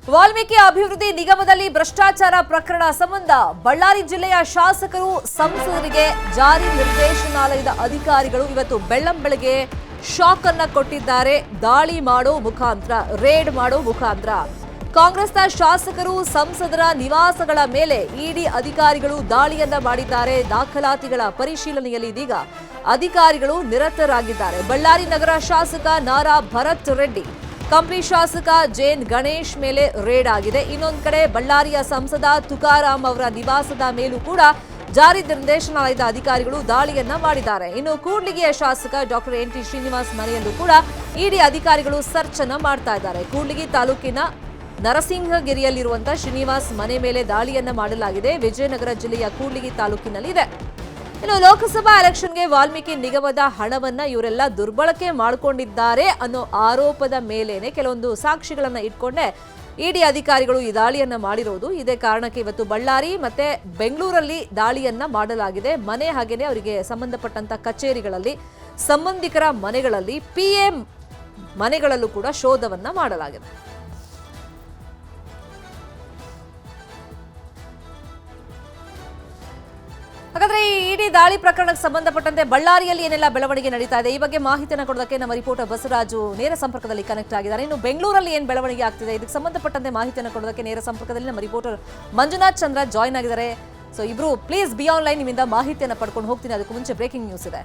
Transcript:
ವಾಲ್ಮೀಕಿ ಅಭಿವೃದ್ಧಿ ನಿಗಮದಲ್ಲಿ ಭ್ರಷ್ಟಾಚಾರ ಪ್ರಕರಣ ಸಂಬಂಧ ಬಳ್ಳಾರಿ ಜಿಲ್ಲೆಯ ಶಾಸಕರು ಸಂಸದರಿಗೆ ಜಾರಿ ನಿರ್ದೇಶನಾಲಯದ ಅಧಿಕಾರಿಗಳು ಇವತ್ತು ಬೆಳ್ಳಂಬೆಳಗ್ಗೆ ಶಾಕ್ ಅನ್ನ ಕೊಟ್ಟಿದ್ದಾರೆ. ದಾಳಿ ಮಾಡೋ ಮುಖಾಂತರ, ರೇಡ್ ಮಾಡೋ ಮುಖಾಂತರ ಕಾಂಗ್ರೆಸ್ನ ಶಾಸಕರು ಸಂಸದರ ನಿವಾಸಗಳ ಮೇಲೆ ಇಡಿ ಅಧಿಕಾರಿಗಳು ದಾಳಿಯನ್ನ ಮಾಡಿದ್ದಾರೆ. ದಾಖಲಾತಿಗಳ ಪರಿಶೀಲನೆಯಲ್ಲಿ ಇದೀಗ ಅಧಿಕಾರಿಗಳು ನಿರತರಾಗಿದ್ದಾರೆ. ಬಳ್ಳಾರಿ ನಗರ ಶಾಸಕ ನಾರಾ ಭರತ್ ರೆಡ್ಡಿ, ಕಂಪ್ಲಿ ಶಾಸಕ ಜೇನ್ ಗಣೇಶ್ ಮೇಲೆ ರೇಡ್ ಆಗಿದೆ. ಇನ್ನೊಂದು ಕಡೆ ಬಳ್ಳಾರಿಯ ಸಂಸದ ತುಕಾರಾಂ ಅವರ ನಿವಾಸದ ಮೇಲೂ ಕೂಡ ಜಾರಿ ನಿರ್ದೇಶನಾಲಯದ ಅಧಿಕಾರಿಗಳು ದಾಳಿಯನ್ನ ಮಾಡಿದ್ದಾರೆ. ಇನ್ನು ಕೂಡ್ಲಿಗಿಯ ಶಾಸಕ ಡಾಕ್ಟರ್ ಎನ್.ಟಿ. ಶ್ರೀನಿವಾಸ್ ಮನೆಯಲ್ಲೂ ಕೂಡ ಇಡಿ ಅಧಿಕಾರಿಗಳು ಸರ್ಚ್ ಅನ್ನ ಮಾಡ್ತಾ ಇದ್ದಾರೆ. ಕೂಡ್ಲಿಗಿ ತಾಲೂಕಿನ ನರಸಿಂಹಗಿರಿಯಲ್ಲಿರುವಂತಹ ಶ್ರೀನಿವಾಸ್ ಮನೆ ಮೇಲೆ ದಾಳಿಯನ್ನ ಮಾಡಲಾಗಿದೆ. ವಿಜಯನಗರ ಜಿಲ್ಲೆಯ ಕೂಡ್ಲಿಗಿ ತಾಲೂಕಿನಲ್ಲಿದೆ. ಇನ್ನು ಲೋಕಸಭಾ ಎಲೆಕ್ಷನ್ಗೆ ವಾಲ್ಮೀಕಿ ನಿಗಮದ ಹಣವನ್ನ ಇವರೆಲ್ಲ ದುರ್ಬಳಕೆ ಮಾಡಿಕೊಂಡಿದ್ದಾರೆ ಅನ್ನೋ ಆರೋಪದ ಮೇಲೇನೆ ಕೆಲವೊಂದು ಸಾಕ್ಷಿಗಳನ್ನ ಇಟ್ಕೊಂಡೆ ಇಡಿ ಅಧಿಕಾರಿಗಳು ಈ ದಾಳಿಯನ್ನ ಮಾಡಿರೋದು. ಇದೇ ಕಾರಣಕ್ಕೆ ಇವತ್ತು ಬಳ್ಳಾರಿ ಮತ್ತೆ ಬೆಂಗಳೂರಲ್ಲಿ ದಾಳಿಯನ್ನ ಮಾಡಲಾಗಿದೆ. ಮನೆ ಹಾಗೇನೆ ಅವರಿಗೆ ಸಂಬಂಧಪಟ್ಟಂತ ಕಚೇರಿಗಳಲ್ಲಿ, ಸಂಬಂಧಿಕರ ಮನೆಗಳಲ್ಲಿ, ಪಿಎಂ ಮನೆಗಳಲ್ಲೂ ಕೂಡ ಶೋಧವನ್ನ ಮಾಡಲಾಗಿದೆ. ಹಾಗಾದ್ರೆ ಈ ಇಡೀ ದಾಳಿ ಪ್ರಕರಣಕ್ಕೆ ಸಂಬಂಧಪಟ್ಟಂತೆ ಬಳ್ಳಾರಿಯಲ್ಲಿ ಏನೆಲ್ಲ ಬೆಳವಣಿಗೆ ನಡೀತಾ ಇದೆ, ಈ ಬಗ್ಗೆ ಮಾಹಿತಿಯನ್ನು ಕೊಡೋದಕ್ಕೆ ನಮ್ಮ ರಿಪೋರ್ಟರ್ ಬಸವರಾಜು ನೇರ ಸಂಪರ್ಕದಲ್ಲಿ ಕನೆಕ್ಟ್ ಆಗಿದ್ದಾರೆ. ಇನ್ನು ಬೆಂಗಳೂರಲ್ಲಿ ಏನು ಬೆಳವಣಿಗೆ ಆಗ್ತಿದೆ, ಇದಕ್ಕೆ ಸಂಬಂಧಪಟ್ಟಂತೆ ಮಾಹಿತಿಯನ್ನು ಕೊಡೋದಕ್ಕೆ ನೇರ ಸಂಪರ್ಕದಲ್ಲಿ ನಮ್ಮ ರಿಪೋರ್ಟರ್ ಮಂಜುನಾಥ್ ಚಂದ್ರ ಜಾಯ್ನ್ ಆಗಿದ್ದಾರೆ. ಸೊ ಇಬ್ರು ಪ್ಲೀಸ್ ಬಿ ಆನ್ಲೈನ್, ನಿಮ್ಮಿಂದ ಮಾಹಿತಿಯನ್ನು ಪಡ್ಕೊಂಡು ಹೋಗ್ತೀನಿ. ಅದಕ್ಕೂ ಮುಂಚೆ ಬ್ರೇಕಿಂಗ್ ನ್ಯೂಸ್ ಇದೆ.